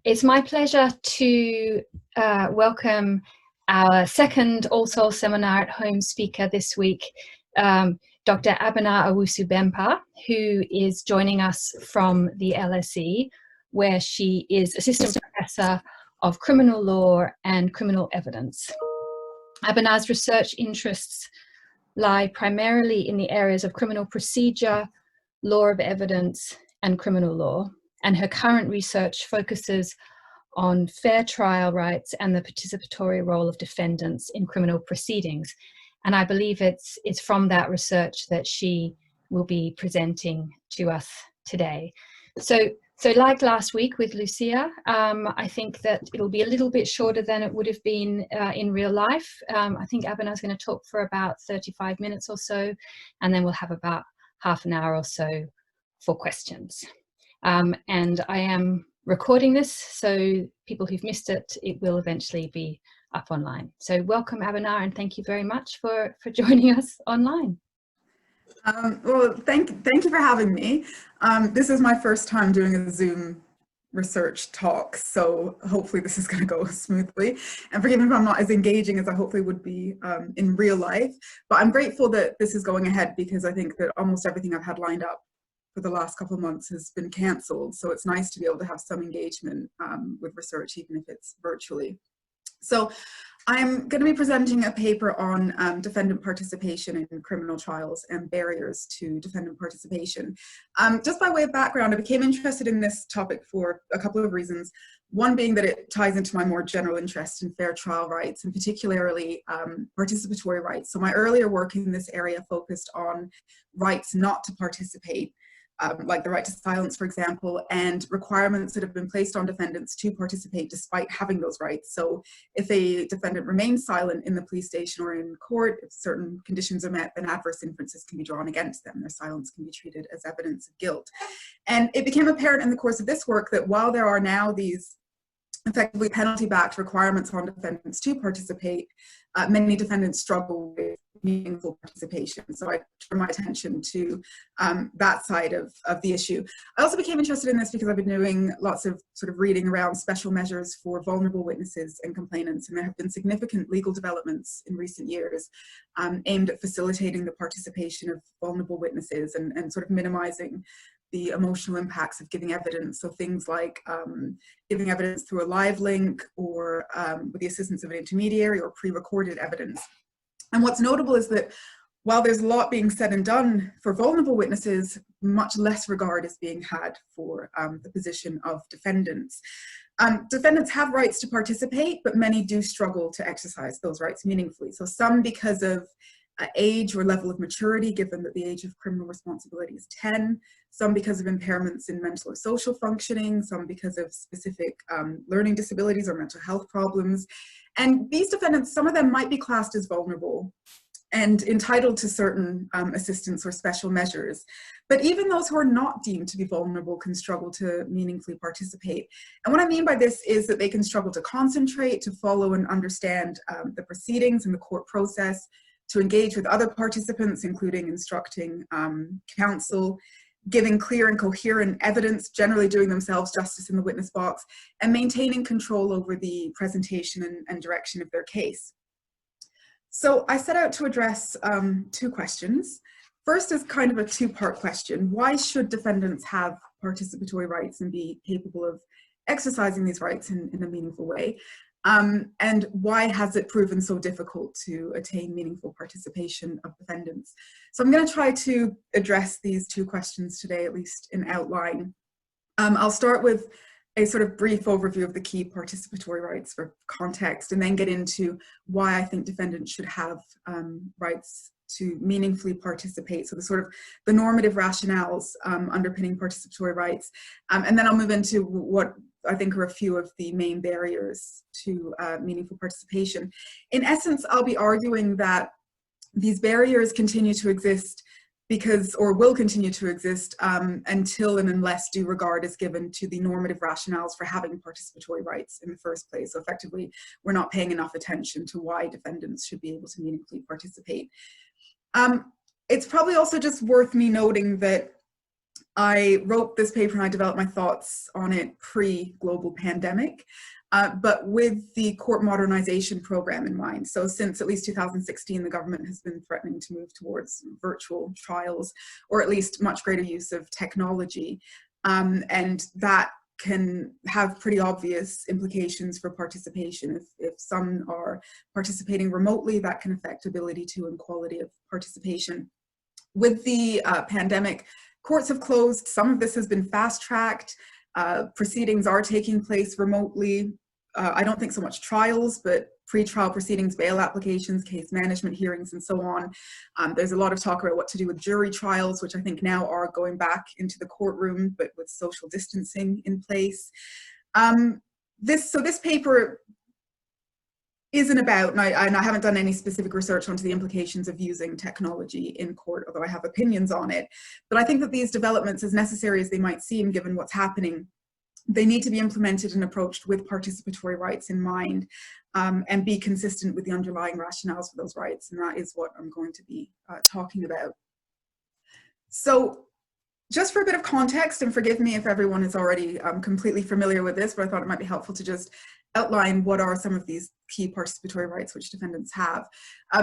It's my pleasure to welcome our second All Souls Seminar at Home speaker this week, Dr. Abenaa Owusu-Bempah, who is joining us from the LSE, where she is Assistant Professor of Criminal Law and Criminal Evidence. Abenaa's research interests lie primarily in the areas of criminal procedure, law of evidence, and criminal law. And her current research focuses on fair trial rights and the participatory role of defendants in criminal proceedings. And I believe it's from that research that she will be presenting to us today. So like last week with Lucia, I think that it'll be a little bit shorter than it would have been in real life. I think Abenaa is going to talk for about 35 minutes or so, and then we'll have about half an hour or so for questions. And I am recording this, so people who've missed it, it will eventually be up online. So welcome, Abenaa, and thank you very much for joining us online. Well, thank you for having me. This is my first time doing a Zoom research talk, so hopefully this is going to go smoothly. And forgive me if I'm not as engaging as I hopefully would be in real life, but I'm grateful that this is going ahead because I think that almost everything I've had lined up for the last couple of months has been cancelled. So it's nice to be able to have some engagement with research, even if it's virtually. So I'm going to be presenting a paper on defendant participation in criminal trials and barriers to defendant participation. Just by way of background, I became interested in this topic for a couple of reasons. One being that it ties into my more general interest in fair trial rights, and particularly participatory rights. So my earlier work in this area focused on rights not to participate, like the right to silence, for example, and requirements that have been placed on defendants to participate despite having those rights. So if a defendant remains silent in the police station or in court, if certain conditions are met, then adverse inferences can be drawn against them. Their silence can be treated as evidence of guilt. And it became apparent in the course of this work that while there are now these effectively penalty-backed requirements on defendants to participate, many defendants struggle with meaningful participation. So I turn my attention to that side of the issue. I also became interested in this because I've been doing lots of sort of reading around special measures for vulnerable witnesses and complainants, and there have been significant legal developments in recent years aimed at facilitating the participation of vulnerable witnesses and sort of minimizing the emotional impacts of giving evidence. So things like giving evidence through a live link or with the assistance of an intermediary or pre-recorded evidence. And what's notable is that while there's a lot being said and done for vulnerable witnesses, much less regard is being had for the position of defendants. Defendants have rights to participate, but many do struggle to exercise those rights meaningfully. So some because of age or level of maturity, given that the age of criminal responsibility is 10, some because of impairments in mental or social functioning, some because of specific learning disabilities or mental health problems. And these defendants, some of them might be classed as vulnerable and entitled to certain assistance or special measures. But even those who are not deemed to be vulnerable can struggle to meaningfully participate. And what I mean by this is that they can struggle to concentrate, to follow and understand the proceedings and the court process, to engage with other participants, including instructing counsel, giving clear and coherent evidence, generally doing themselves justice in the witness box, and maintaining control over the presentation and direction of their case. So I set out to address two questions. First is kind of a two-part question. Why should defendants have participatory rights and be capable of exercising these rights in a meaningful way? And why has it proven so difficult to attain meaningful participation of defendants? So I'm going to try to address these two questions today, at least in outline. I'll start with a sort of brief overview of the key participatory rights for context, and then get into why I think defendants should have rights to meaningfully participate. So the sort of the normative rationales underpinning participatory rights. And then I'll move into what I think are a few of the main barriers to meaningful participation. In essence, I'll be arguing that these barriers continue to exist because, or will continue to exist until and unless due regard is given to the normative rationales for having participatory rights in the first place. So effectively, we're not paying enough attention to why defendants should be able to meaningfully participate. It's probably also just worth me noting that I wrote this paper and I developed my thoughts on it pre-global pandemic, but with the court modernization program in mind. So since at least 2016, the government has been threatening to move towards virtual trials, or at least much greater use of technology. And that can have pretty obvious implications for participation. If some are participating remotely, that can affect ability to and quality of participation. With the pandemic, courts have closed. Some of this has been fast-tracked. Proceedings are taking place remotely. I don't think so much trials, but pre-trial proceedings, bail applications, case management hearings, and so on. There's a lot of talk about what to do with jury trials, which I think now are going back into the courtroom, but with social distancing in place. This paper isn't about, and I haven't done any specific research onto the implications of using technology in court, although I have opinions on it. But I think that these developments, as necessary as they might seem given what's happening, they need to be implemented and approached with participatory rights in mind, and be consistent with the underlying rationales for those rights. And that is what I'm going to be talking about. So just for a bit of context, and forgive me if everyone is already completely familiar with this, but I thought it might be helpful to just outline what are some of these key participatory rights which defendants have.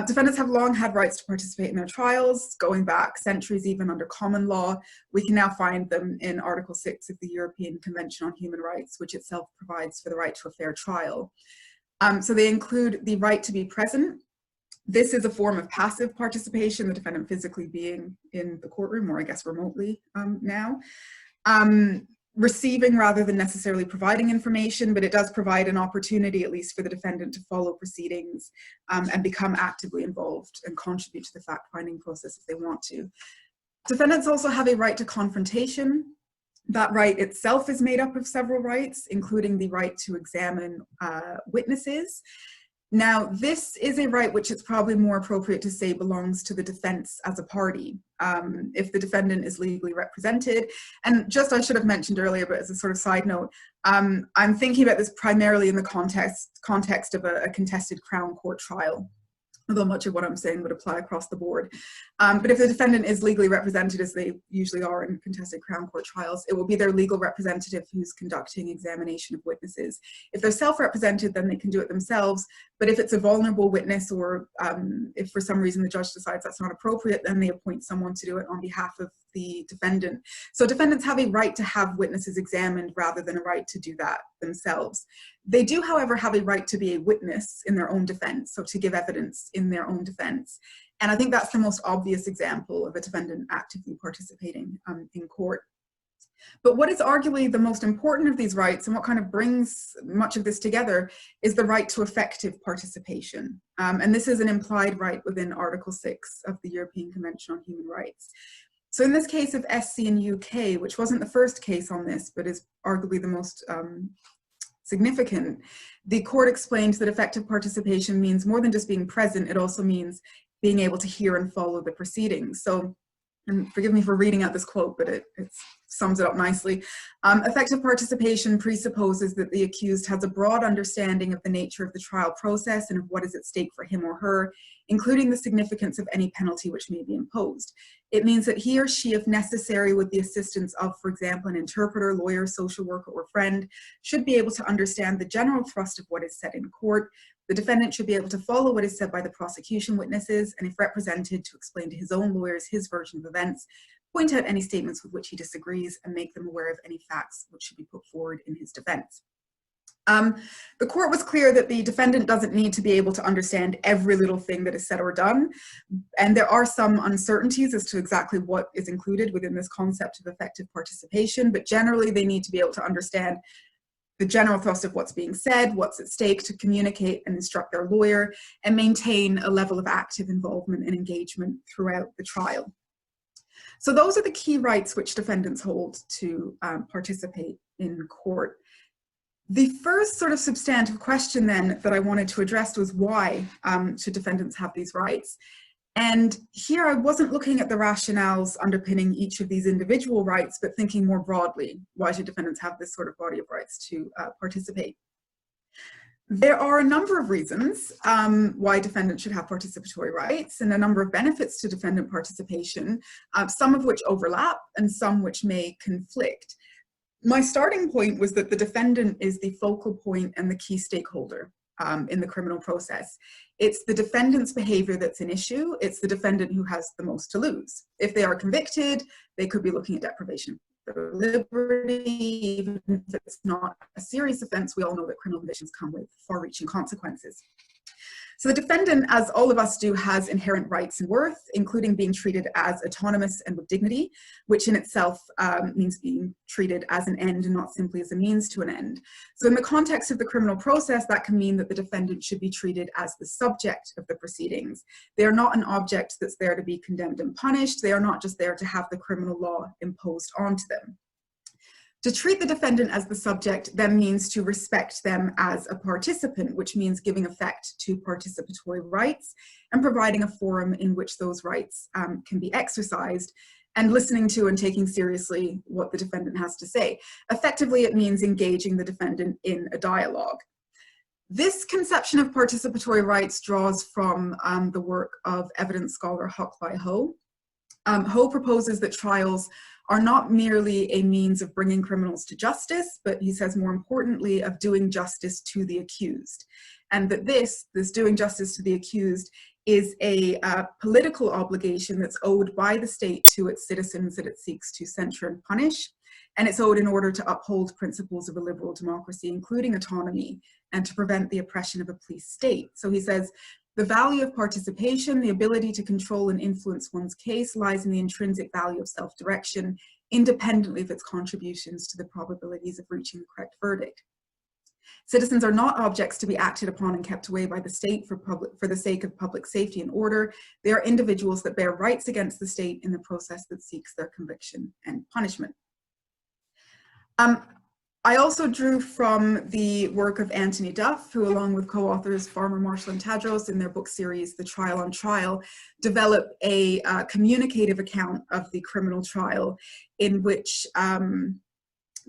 Defendants have long had rights to participate in their trials, going back centuries even under common law. We can now find them in Article 6 of the European Convention on Human Rights, which itself provides for the right to a fair trial. So they include the right to be present. This is a form of passive participation, the defendant physically being in the courtroom, or I guess remotely now. Receiving rather than necessarily providing information, but it does provide an opportunity, at least for the defendant, to follow proceedings and become actively involved and contribute to the fact-finding process if they want to. Defendants also have a right to confrontation. That right itself is made up of several rights, including the right to examine witnesses. Now, this is a right which it's probably more appropriate to say belongs to the defense as a party, if the defendant is legally represented. And just, I should have mentioned earlier, but as a sort of side note, I'm thinking about this primarily in the context of a contested Crown Court trial, although much of what I'm saying would apply across the board. But if the defendant is legally represented, as they usually are in contested Crown Court trials, it will be their legal representative who's conducting examination of witnesses. If they're self-represented, then they can do it themselves. But if it's a vulnerable witness, or if for some reason the judge decides that's not appropriate, then they appoint someone to do it on behalf of the defendant. So defendants have a right to have witnesses examined rather than a right to do that themselves. They do, however, have a right to be a witness in their own defense, so to give evidence in their own defense. And I think that's the most obvious example of a defendant actively participating in court. But what is arguably the most important of these rights, and what kind of brings much of this together, is the right to effective participation. And this is an implied right within Article 6 of the European Convention on Human Rights. So in this case of SC in UK, which wasn't the first case on this, but is arguably the most significant, the court explained that effective participation means more than just being present, it also means being able to hear and follow the proceedings. So, and forgive me for reading out this quote, but it sums it up nicely. Effective participation presupposes that the accused has a broad understanding of the nature of the trial process and of what is at stake for him or her, including the significance of any penalty which may be imposed. It means that he or she, if necessary, with the assistance of, for example, an interpreter, lawyer, social worker, or friend, should be able to understand the general thrust of what is said in court. The defendant should be able to follow what is said by the prosecution witnesses, and if represented, to explain to his own lawyers his version of events, point out any statements with which he disagrees, and make them aware of any facts which should be put forward in his defense. The court was clear that the defendant doesn't need to be able to understand every little thing that is said or done, and there are some uncertainties as to exactly what is included within this concept of effective participation, but generally they need to be able to understand the general thrust of what's being said, what's at stake, to communicate and instruct their lawyer, and maintain a level of active involvement and engagement throughout the trial. So those are the key rights which defendants hold to participate in court. The first sort of substantive question then that I wanted to address was why should defendants have these rights? And here I wasn't looking at the rationales underpinning each of these individual rights, but thinking more broadly, why should defendants have this sort of body of rights to participate? There are a number of reasons why defendants should have participatory rights, and a number of benefits to defendant participation, some of which overlap and some which may conflict. My starting point was that the defendant is the focal point and the key stakeholder in the criminal process. It's the defendant's behavior that's an issue. It's the defendant who has the most to lose. If they are convicted, they could be looking at deprivation of their liberty. Even if it's not a serious offense, we all know that criminal convictions come with far-reaching consequences. So the defendant, as all of us do, has inherent rights and worth, including being treated as autonomous and with dignity, which in itself means being treated as an end and not simply as a means to an end. So in the context of the criminal process, that can mean that the defendant should be treated as the subject of the proceedings. They are not an object that's there to be condemned and punished. They are not just there to have the criminal law imposed onto them. To treat the defendant as the subject then means to respect them as a participant, which means giving effect to participatory rights and providing a forum in which those rights can be exercised, and listening to and taking seriously what the defendant has to say. Effectively, it means engaging the defendant in a dialogue. This conception of participatory rights draws from the work of evidence scholar Hock-Lai Ho. Ho proposes that trials are not merely a means of bringing criminals to justice, but he says more importantly of doing justice to the accused. And that this doing justice to the accused is a political obligation that's owed by the state to its citizens that it seeks to censure and punish. And it's owed in order to uphold principles of a liberal democracy, including autonomy, and to prevent the oppression of a police state. So he says, the value of participation, the ability to control and influence one's case, lies in the intrinsic value of self-direction, independently of its contributions to the probabilities of reaching the correct verdict. Citizens are not objects to be acted upon and kept away by the state for the sake of public safety and order. They are individuals that bear rights against the state in the process that seeks their conviction and punishment. I also drew from the work of Anthony Duff, who along with co-authors Farmer, Marshall, and Tadros in their book series, The Trial on Trial, develop a communicative account of the criminal trial in which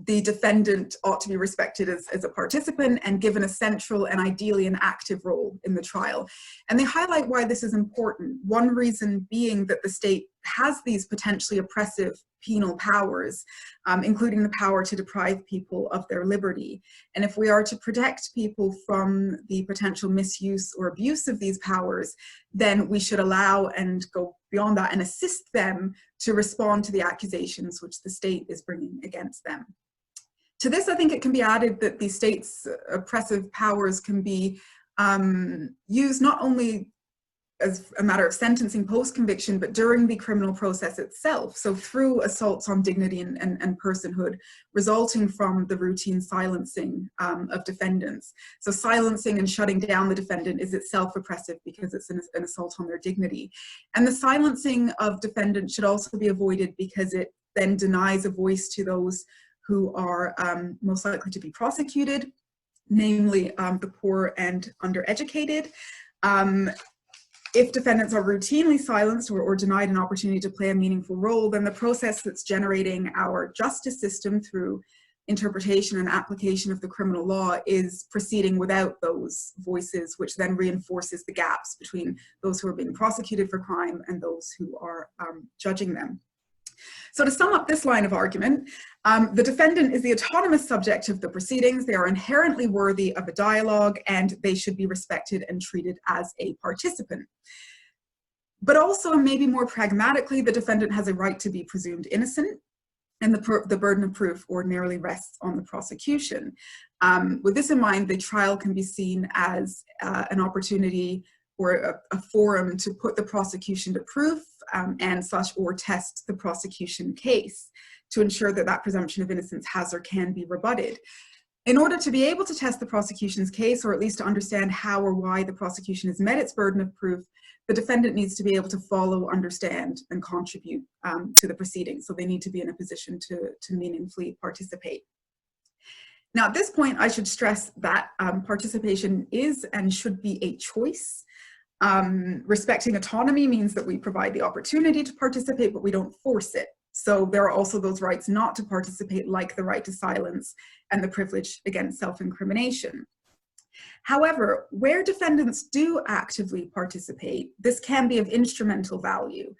the defendant ought to be respected as a participant and given a central and ideally an active role in the trial. And they highlight why this is important. One reason being that the state has these potentially oppressive penal powers, including the power to deprive people of their liberty. And if we are to protect people from the potential misuse or abuse of these powers, then we should allow and go beyond that and assist them to respond to the accusations which the state is bringing against them. To this, I think it can be added that the state's oppressive powers can be used not only as a matter of sentencing post-conviction, but during the criminal process itself. So through assaults on dignity and personhood resulting from the routine silencing of defendants. So silencing and shutting down the defendant is itself oppressive because it's an assault on their dignity. And the silencing of defendants should also be avoided because it then denies a voice to those who are most likely to be prosecuted, namely the poor and undereducated. If defendants are routinely silenced or denied an opportunity to play a meaningful role, then the process that's generating our justice system through interpretation and application of the criminal law is proceeding without those voices, which then reinforces the gaps between those who are being prosecuted for crime and those who are judging them. So to sum up this line of argument, the defendant is the autonomous subject of the proceedings. They are inherently worthy of a dialogue and they should be respected and treated as a participant. But also, and maybe more pragmatically, the defendant has a right to be presumed innocent, and the burden of proof ordinarily rests on the prosecution. With this in mind, the trial can be seen as an opportunity or a forum to put the prosecution to proof or test the prosecution case to ensure that that presumption of innocence has or can be rebutted. In order to be able to test the prosecution's case, or at least to understand how or why the prosecution has met its burden of proof, the defendant needs to be able to follow, understand, and contribute to the proceedings. So they need to be in a position to meaningfully participate. Now, at this point, I should stress that participation is and should be a choice. Respecting autonomy means that we provide the opportunity to participate, but we don't force it. So there are also those rights not to participate, like the right to silence and the privilege against self-incrimination. However, where defendants do actively participate, this can be of instrumental value.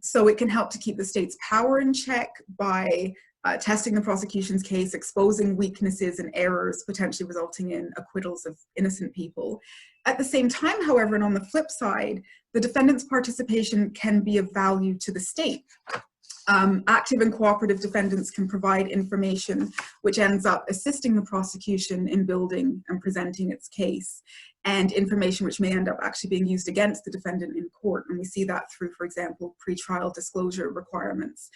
So it can help to keep the state's power in check by testing the prosecution's case, exposing weaknesses and errors, potentially resulting in acquittals of innocent people. At the same time, however, and on the flip side, the defendant's participation can be of value to the state. Active and cooperative defendants can provide information which ends up assisting the prosecution in building and presenting its case, and information which may end up actually being used against the defendant in court. And we see that through, for example, pretrial disclosure requirements.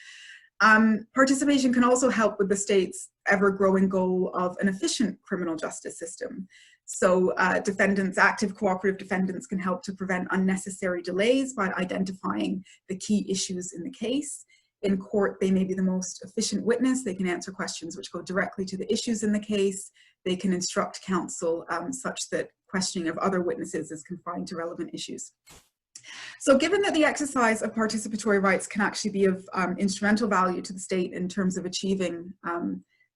Participation can also help with the state's ever-growing goal of an efficient criminal justice system. So active cooperative defendants can help to prevent unnecessary delays by identifying the key issues in the case. In court, they may be the most efficient witness. They can answer questions which go directly to the issues in the case. They can instruct counsel such that questioning of other witnesses is confined to relevant issues. So given that the exercise of participatory rights can actually be of instrumental value to the state in terms of achieving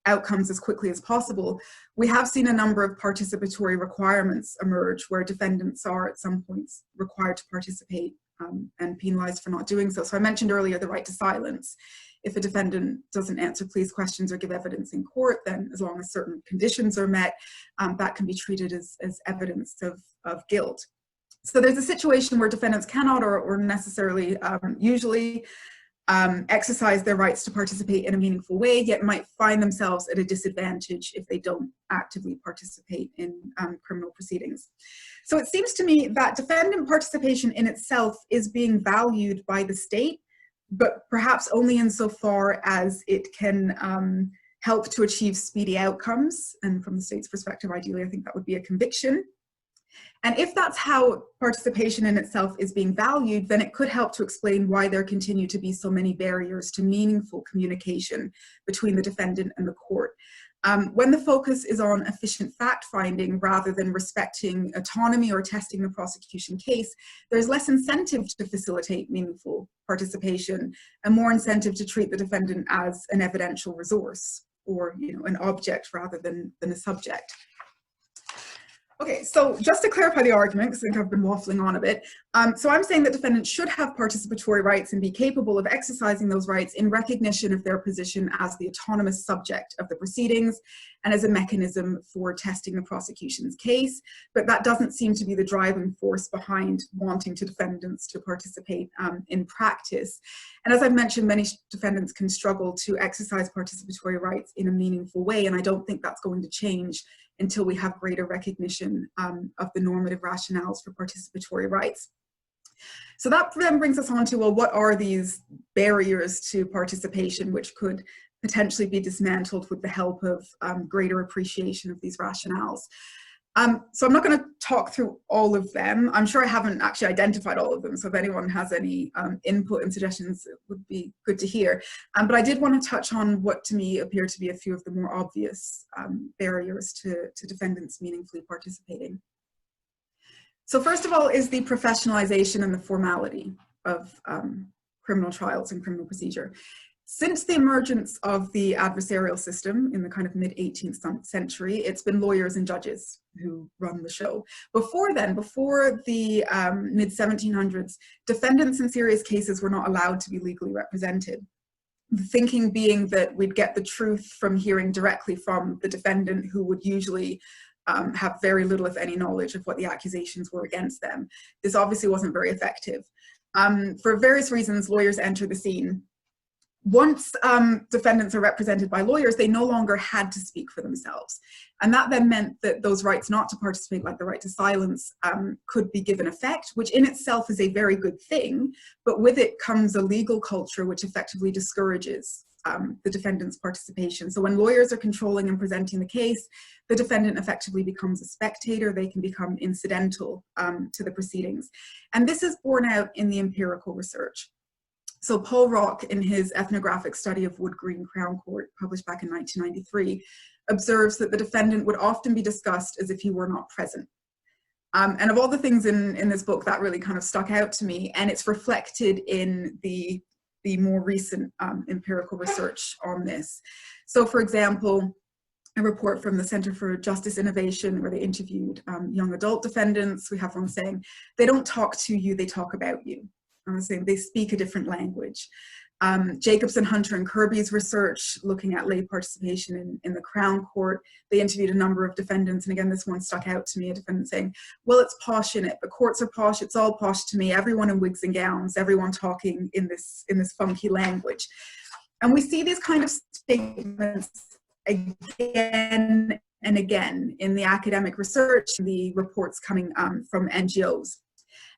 outcomes as quickly as possible, we have seen a number of participatory requirements emerge where defendants are at some points required to participate and penalized for not doing so. So I mentioned earlier the right to silence. If a defendant doesn't answer police questions or give evidence in court, then as long as certain conditions are met, that can be treated as evidence of guilt. So there's a situation where defendants cannot or necessarily usually exercise their rights to participate in a meaningful way, yet might find themselves at a disadvantage if they don't actively participate in criminal proceedings. So it seems to me that defendant participation in itself is being valued by the state, but perhaps only insofar as it can help to achieve speedy outcomes. And from the state's perspective, ideally, I think that would be a conviction. And if that's how participation in itself is being valued, then it could help to explain why there continue to be so many barriers to meaningful communication between the defendant and the court. When the focus is on efficient fact-finding rather than respecting autonomy or testing the prosecution case, there's less incentive to facilitate meaningful participation and more incentive to treat the defendant as an evidential resource or an object rather than a subject. Okay, so just to clarify the argument, because I think I've been waffling on a bit. So I'm saying that defendants should have participatory rights and be capable of exercising those rights in recognition of their position as the autonomous subject of the proceedings and as a mechanism for testing the prosecution's case. But that doesn't seem to be the driving force behind wanting defendants to participate in practice. And as I've mentioned, many defendants can struggle to exercise participatory rights in a meaningful way, and I don't think that's going to change until we have greater recognition of the normative rationales for participatory rights. So that then brings us on to, well, what are these barriers to participation which could potentially be dismantled with the help of greater appreciation of these rationales? So I'm not going to talk through all of them. I'm sure I haven't actually identified all of them, so if anyone has any input and suggestions, it would be good to hear. But I did want to touch on what to me appear to be a few of the more obvious barriers to defendants meaningfully participating. So first of all is the professionalization and the formality of criminal trials and criminal procedure. Since the emergence of the adversarial system in the kind of mid-18th century, it's been lawyers and judges who run the show. Before then, before the mid-1700s, defendants in serious cases were not allowed to be legally represented. The thinking being that we'd get the truth from hearing directly from the defendant, who would usually have very little, if any, knowledge of what the accusations were against them. This obviously wasn't very effective. For various reasons, lawyers enter the scene. Once defendants are represented by lawyers, they no longer had to speak for themselves. And that then meant that those rights not to participate, like the right to silence, could be given effect, which in itself is a very good thing, but with it comes a legal culture which effectively discourages the defendant's participation. So when lawyers are controlling and presenting the case, the defendant effectively becomes a spectator. They can become incidental to the proceedings. And this is borne out in the empirical research. So Paul Rock, in his ethnographic study of Wood Green Crown Court, published back in 1993, observes that the defendant would often be discussed as if he were not present. And of all the things in this book, that really kind of stuck out to me, and it's reflected in the more recent empirical research on this. So for example, a report from the Center for Justice Innovation where they interviewed young adult defendants. We have one saying, they don't talk to you, they talk about you. I was saying they speak a different language. Jacobson, Hunter, and Kirby's research looking at lay participation in the Crown Court, they interviewed a number of defendants, and again, this one stuck out to me, a defendant saying, well, it's posh in it, the courts are posh, it's all posh to me, everyone in wigs and gowns, everyone talking in this funky language. And we see these kind of statements again and again in the academic research, the reports coming from NGOs.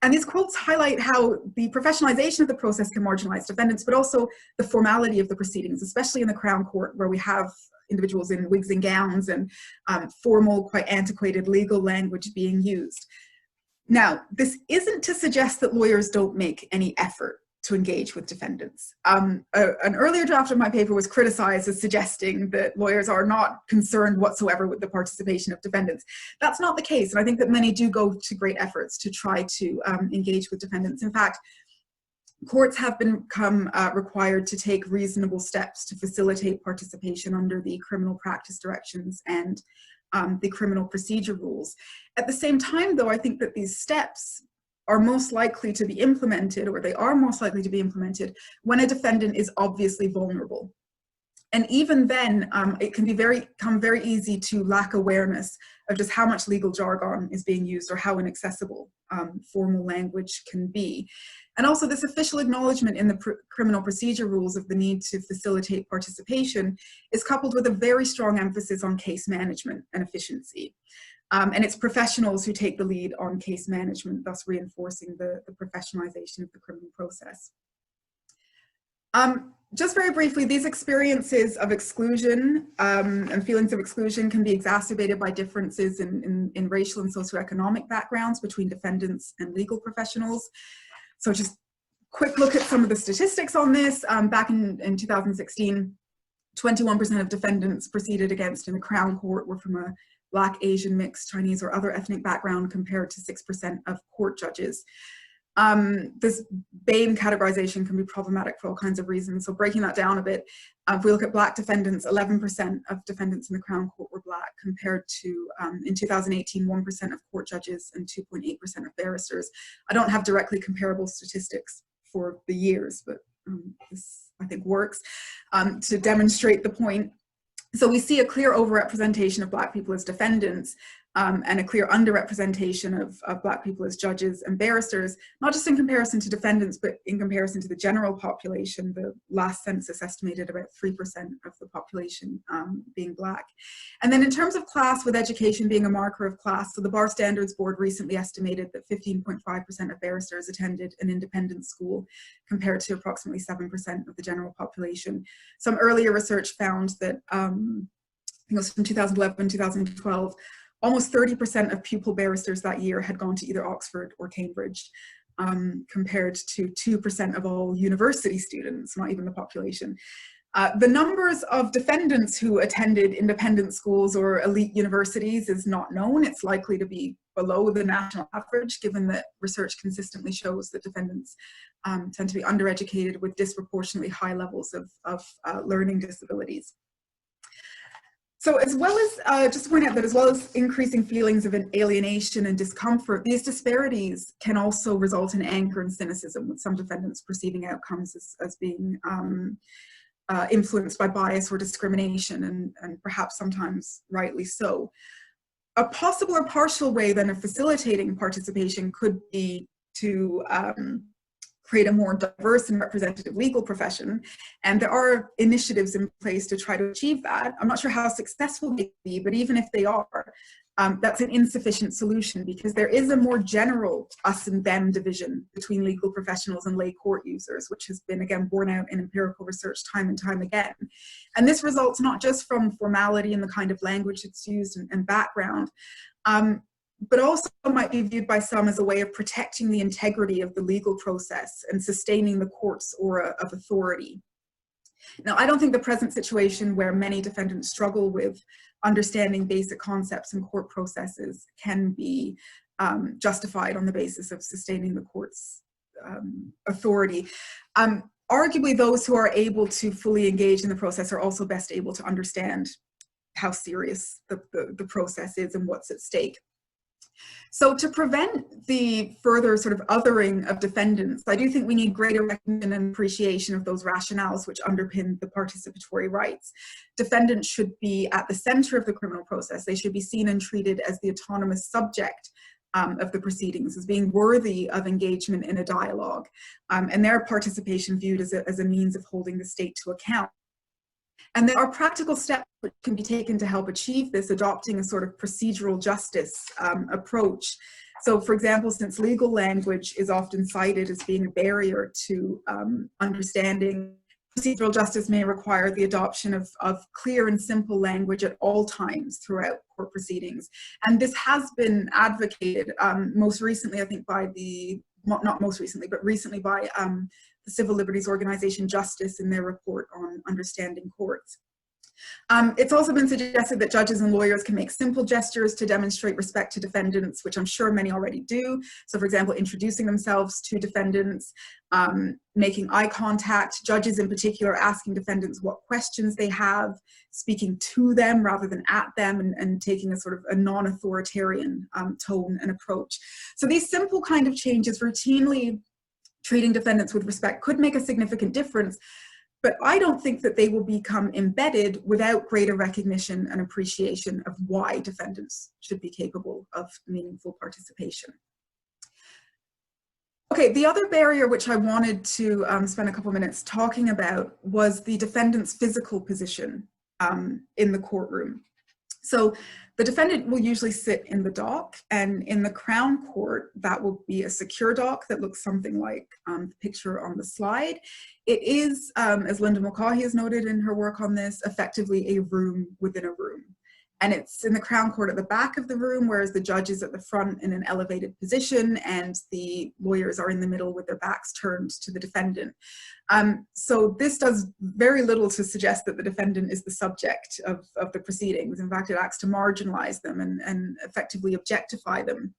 And these quotes highlight how the professionalization of the process can marginalize defendants, but also the formality of the proceedings, especially in the Crown Court, where we have individuals in wigs and gowns and formal, quite antiquated legal language being used. Now, this isn't to suggest that lawyers don't make any effort to engage with defendants. An earlier draft of my paper was criticized as suggesting that lawyers are not concerned whatsoever with the participation of defendants. That's not the case, and I think that many do go to great efforts to try to engage with defendants. In fact, courts have become required to take reasonable steps to facilitate participation under the criminal practice directions and the criminal procedure rules. At the same time, though, I think that these steps are most likely to be implemented, or they are most likely to be implemented, when a defendant is obviously vulnerable. And even then, it can become very easy to lack awareness of just how much legal jargon is being used or how inaccessible formal language can be. And also, this official acknowledgement in the criminal procedure rules of the need to facilitate participation is coupled with a very strong emphasis on case management and efficiency. And it's professionals who take the lead on case management, thus reinforcing the professionalization of the criminal process. Just very briefly, these experiences of exclusion and feelings of exclusion can be exacerbated by differences in racial and socioeconomic backgrounds between defendants and legal professionals. So just quick look at some of the statistics on this. Back in 2016, 21% of defendants proceeded against in the Crown Court were from a Black, Asian, mixed, Chinese, or other ethnic background, compared to 6% of court judges. This BAME categorization can be problematic for all kinds of reasons. So breaking that down a bit, if we look at Black defendants, 11% of defendants in the Crown Court were Black, compared to, in 2018, 1% of court judges and 2.8% of barristers. I don't have directly comparable statistics for the years, but this, I think, works to demonstrate the point. So we see a clear overrepresentation of Black people as defendants, and a clear underrepresentation of Black people as judges and barristers, not just in comparison to defendants, but in comparison to the general population. The last census estimated about 3% of the population being Black. And then in terms of class, with education being a marker of class, so the Bar Standards Board recently estimated that 15.5% of barristers attended an independent school, compared to approximately 7% of the general population. Some earlier research found that, I think it was from 2011, 2012, almost 30% of pupil barristers that year had gone to either Oxford or Cambridge, compared to 2% of all university students, not even the population. The numbers of defendants who attended independent schools or elite universities is not known. It's likely to be below the national average, given that research consistently shows that defendants tend to be undereducated with disproportionately high levels of learning disabilities. So as well as, just to point out that as well as increasing feelings of alienation and discomfort, these disparities can also result in anger and cynicism, with some defendants perceiving outcomes as being influenced by bias or discrimination, and perhaps sometimes rightly so. A possible or partial way then of facilitating participation could be to create a more diverse and representative legal profession. And there are initiatives in place to try to achieve that. I'm not sure how successful they be, but even if they are, that's an insufficient solution, because there is a more general us and them division between legal professionals and lay court users, which has been, again, borne out in empirical research time and time again. And this results not just from formality and the kind of language that's used and background, but also might be viewed by some as a way of protecting the integrity of the legal process and sustaining the court's aura of authority. Now, I don't think the present situation, where many defendants struggle with understanding basic concepts in court processes, can be justified on the basis of sustaining the court's authority. Arguably, those who are able to fully engage in the process are also best able to understand how serious the process is and what's at stake. So to prevent the further sort of othering of defendants, I do think we need greater recognition and appreciation of those rationales which underpin the participatory rights. Defendants should be at the center of the criminal process. They should be seen and treated as the autonomous subject of the proceedings, as being worthy of engagement in a dialogue, and their participation viewed as a means of holding the state to account. And there are practical steps which can be taken to help achieve this, adopting a sort of procedural justice approach. So, for example, since legal language is often cited as being a barrier to understanding, procedural justice may require the adoption of clear and simple language at all times throughout court proceedings. And this has been advocated most recently, I think, by not most recently, but recently by the civil liberties organization Justice in their report on understanding courts. It's also been suggested that judges and lawyers can make simple gestures to demonstrate respect to defendants, which I'm sure many already do. So, for example, introducing themselves to defendants, making eye contact, judges in particular asking defendants what questions they have, speaking to them rather than at them, and taking a sort of a non-authoritarian tone and approach. So these simple kind of changes, routinely treating defendants with respect, could make a significant difference. But I don't think that they will become embedded without greater recognition and appreciation of why defendants should be capable of meaningful participation. Okay, the other barrier which I wanted to spend a couple minutes talking about was the defendant's physical position in the courtroom. So the defendant will usually sit in the dock, and in the Crown Court, that will be a secure dock that looks something like the picture on the slide. It is, as Linda Mulcahy has noted in her work on this, effectively a room within a room. And it's in the Crown Court at the back of the room, whereas the judge is at the front in an elevated position, and the lawyers are in the middle with their backs turned to the defendant. So this does very little to suggest that the defendant is the subject of the proceedings. In fact, it acts to marginalize them and effectively objectify them.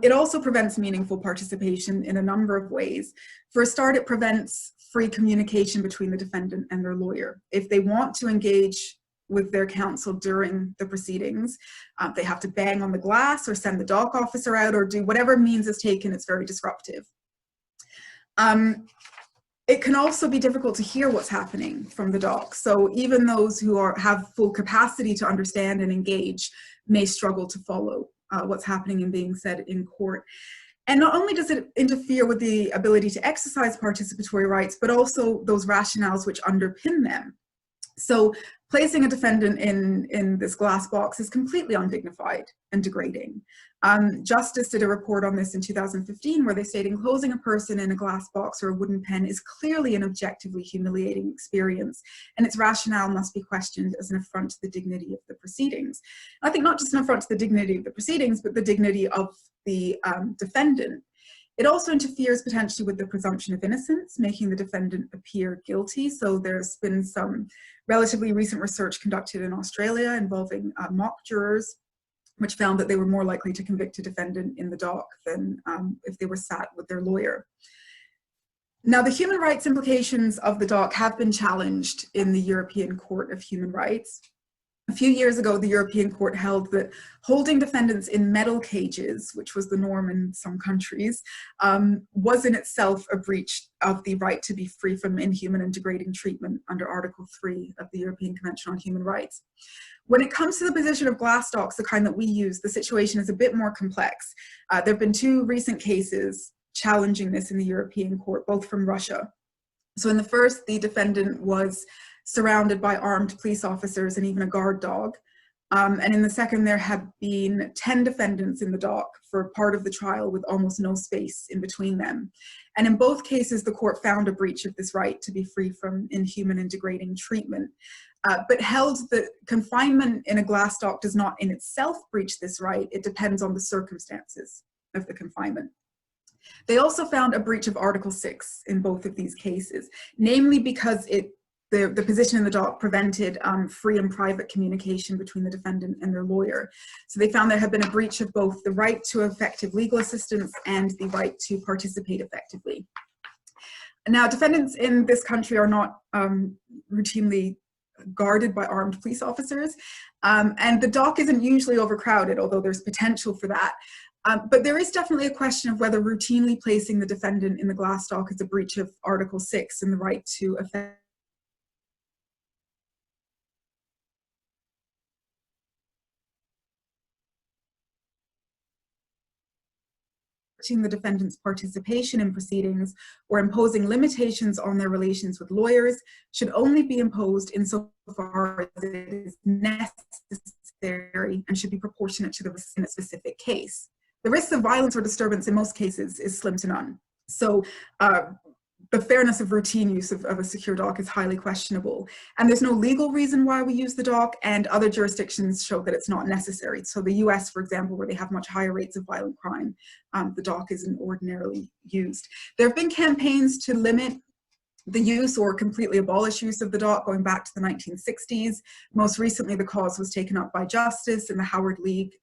It also prevents meaningful participation in a number of ways. For a start, it prevents free communication between the defendant and their lawyer. If they want to engage with their counsel during the proceedings, they have to bang on the glass or send the dock officer out or do whatever means is taken. It's very disruptive. It can also be difficult to hear what's happening from the dock. So even those who have full capacity to understand and engage may struggle to follow what's happening and being said in court. And not only does it interfere with the ability to exercise participatory rights, but also those rationales which underpin them. So placing a defendant in this glass box is completely undignified and degrading. Justice did a report on this in 2015 where they stated enclosing a person in a glass box or a wooden pen is clearly an objectively humiliating experience, and its rationale must be questioned as an affront to the dignity of the proceedings. I think not just an affront to the dignity of the proceedings, but the dignity of the defendant. It also interferes potentially with the presumption of innocence, making the defendant appear guilty. So there's been some relatively recent research conducted in Australia involving mock jurors, which found that they were more likely to convict a defendant in the dock than if they were sat with their lawyer. Now, the human rights implications of the dock have been challenged in the European Court of Human Rights. A few years ago, the European Court held that holding defendants in metal cages, which was the norm in some countries, was in itself a breach of the right to be free from inhuman and degrading treatment under Article 3 of the European Convention on Human Rights. When it comes to the position of glass docks, the kind that we use, the situation is a bit more complex. There have been two recent cases challenging this in the European Court, both from Russia. So in the first, the defendant was surrounded by armed police officers and even a guard dog. And in the second, there have been 10 defendants in the dock for part of the trial with almost no space in between them. And in both cases, the court found a breach of this right to be free from inhuman and degrading treatment, but held that confinement in a glass dock does not in itself breach this right. It depends on the circumstances of the confinement. They also found a breach of Article 6 in both of these cases, namely because the position in the dock prevented free and private communication between the defendant and their lawyer. So they found there had been a breach of both the right to effective legal assistance and the right to participate effectively. Now, defendants in this country are not routinely guarded by armed police officers. And the dock isn't usually overcrowded, although there's potential for that. But there is definitely a question of whether routinely placing the defendant in the glass dock is a breach of Article 6 and the right to effect the defendant's participation in proceedings or imposing limitations on their relations with lawyers should only be imposed insofar as it is necessary and should be proportionate to the risk in a specific case. The risk of violence or disturbance in most cases is slim to none. So the fairness of routine use of a secure dock is highly questionable. And there's no legal reason why we use the dock, and other jurisdictions show that it's not necessary. So the US, for example, where they have much higher rates of violent crime, the dock isn't ordinarily used. There have been campaigns to limit the use or completely abolish use of the dock going back to the 1960s. Most recently, the cause was taken up by Justice and the Howard League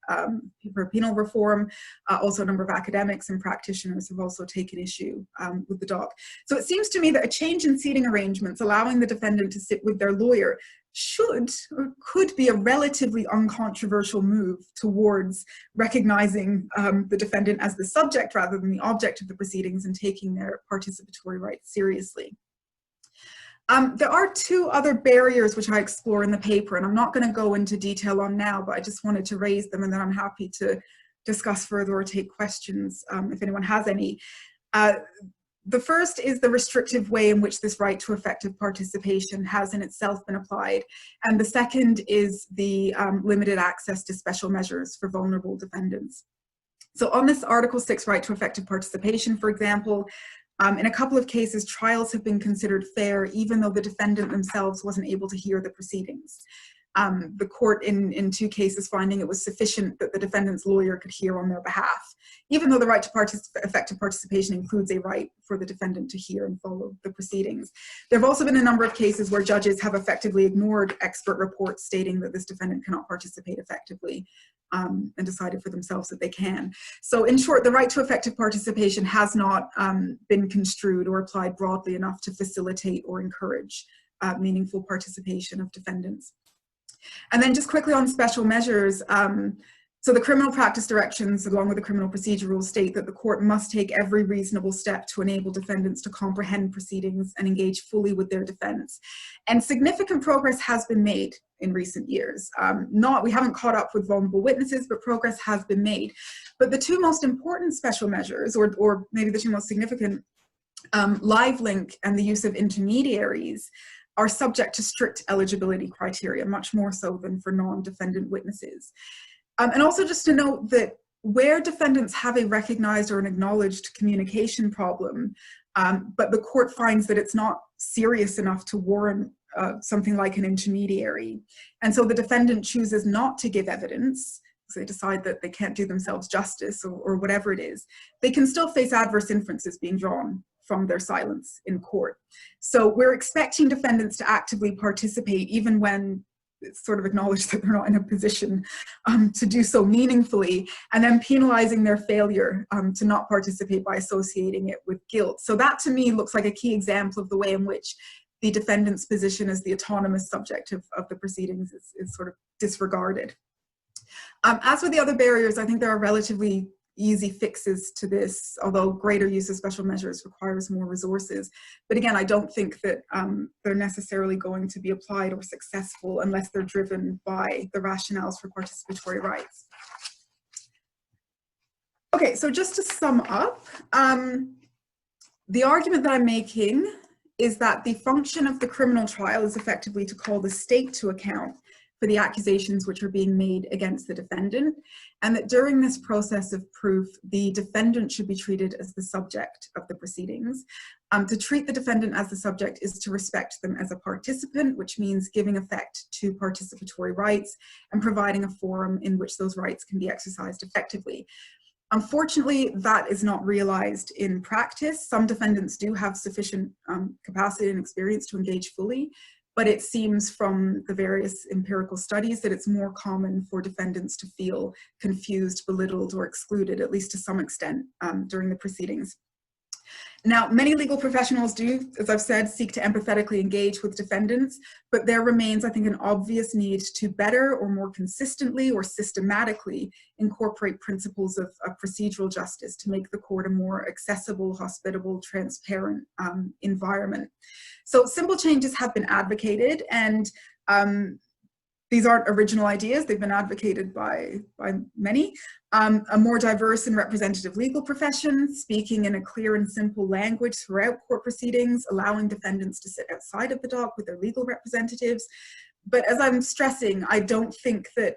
for Penal Reform. Also, a number of academics and practitioners have also taken issue with the dock. So it seems to me that a change in seating arrangements, allowing the defendant to sit with their lawyer, should or could be a relatively uncontroversial move towards recognizing the defendant as the subject rather than the object of the proceedings and taking their participatory rights seriously. There are two other barriers which I explore in the paper, and I'm not going to go into detail on now, but I just wanted to raise them, and then I'm happy to discuss further or take questions if anyone has any. The first is the restrictive way in which this right to effective participation has in itself been applied. And the second is the limited access to special measures for vulnerable defendants. So on this Article 6 right to effective participation, for example, in a couple of cases, trials have been considered fair, even though the defendant themselves wasn't able to hear the proceedings. The court in two cases finding it was sufficient that the defendant's lawyer could hear on their behalf, even though the right to effective participation includes a right for the defendant to hear and follow the proceedings. There have also been a number of cases where judges have effectively ignored expert reports stating that this defendant cannot participate effectively and decided for themselves that they can. So in short, the right to effective participation has not been construed or applied broadly enough to facilitate or encourage meaningful participation of defendants. And then just quickly on special measures, so the criminal practice directions along with the criminal procedure rules state that the court must take every reasonable step to enable defendants to comprehend proceedings and engage fully with their defense. And significant progress has been made in recent years. We haven't caught up with vulnerable witnesses, but progress has been made. But the two most important special measures, or maybe the two most significant, live link and the use of intermediaries, are subject to strict eligibility criteria, much more so than for non-defendant witnesses. And also just to note that where defendants have a recognized or an acknowledged communication problem, but the court finds that it's not serious enough to warrant something like an intermediary, and so the defendant chooses not to give evidence, so they decide that they can't do themselves justice or whatever it is, they can still face adverse inferences being drawn from their silence in court. So we're expecting defendants to actively participate even when it's sort of acknowledged that they're not in a position to do so meaningfully, and then penalizing their failure to not participate by associating it with guilt. So that to me looks like a key example of the way in which the defendant's position as the autonomous subject of the proceedings is sort of disregarded. As with the other barriers, I think there are relatively easy fixes to this, although greater use of special measures requires more resources. But again, I don't think that they're necessarily going to be applied or successful unless they're driven by the rationales for participatory rights. Okay, so just to sum up, the argument that I'm making is that the function of the criminal trial is effectively to call the state to account for the accusations which are being made against the defendant, and that during this process of proof, the defendant should be treated as the subject of the proceedings. To treat the defendant as the subject is to respect them as a participant, which means giving effect to participatory rights and providing a forum in which those rights can be exercised effectively. Unfortunately, that is not realized in practice. Some defendants do have sufficient capacity and experience to engage fully, but it seems from the various empirical studies that it's more common for defendants to feel confused, belittled, or excluded, at least to some extent, during the proceedings. Now, many legal professionals do, as I've said, seek to empathetically engage with defendants, but there remains, I think, an obvious need to better or more consistently or systematically incorporate principles of procedural justice to make the court a more accessible, hospitable, transparent environment. So simple changes have been advocated, and these aren't original ideas. They've been advocated by many. A more diverse and representative legal profession, speaking in a clear and simple language throughout court proceedings, allowing defendants to sit outside of the dock with their legal representatives. But as I'm stressing, I don't think that,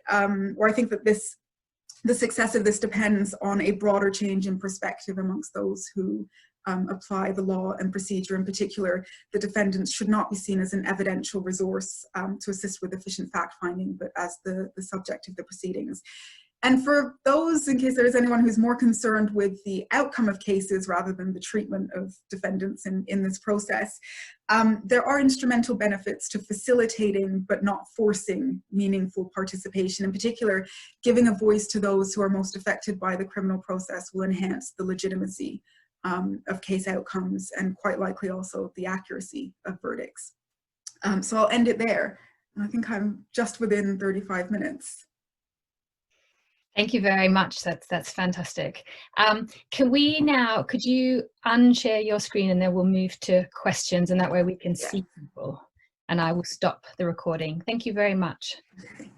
or I think that the success of this depends on a broader change in perspective amongst those who apply the law and procedure. In particular, the defendants should not be seen as an evidential resource to assist with efficient fact-finding, but as the subject of the proceedings. And for those, in case there is anyone who's more concerned with the outcome of cases rather than the treatment of defendants in this process, there are instrumental benefits to facilitating but not forcing meaningful participation. In particular, giving a voice to those who are most affected by the criminal process will enhance the legitimacy of case outcomes and quite likely also the accuracy of verdicts. So I'll end it there. And I think I'm just within 35 minutes. Thank you very much. That's fantastic. Could you unshare your screen and then we'll move to questions, and that way we can see people, and I will stop the recording. Thank you very much. Okay.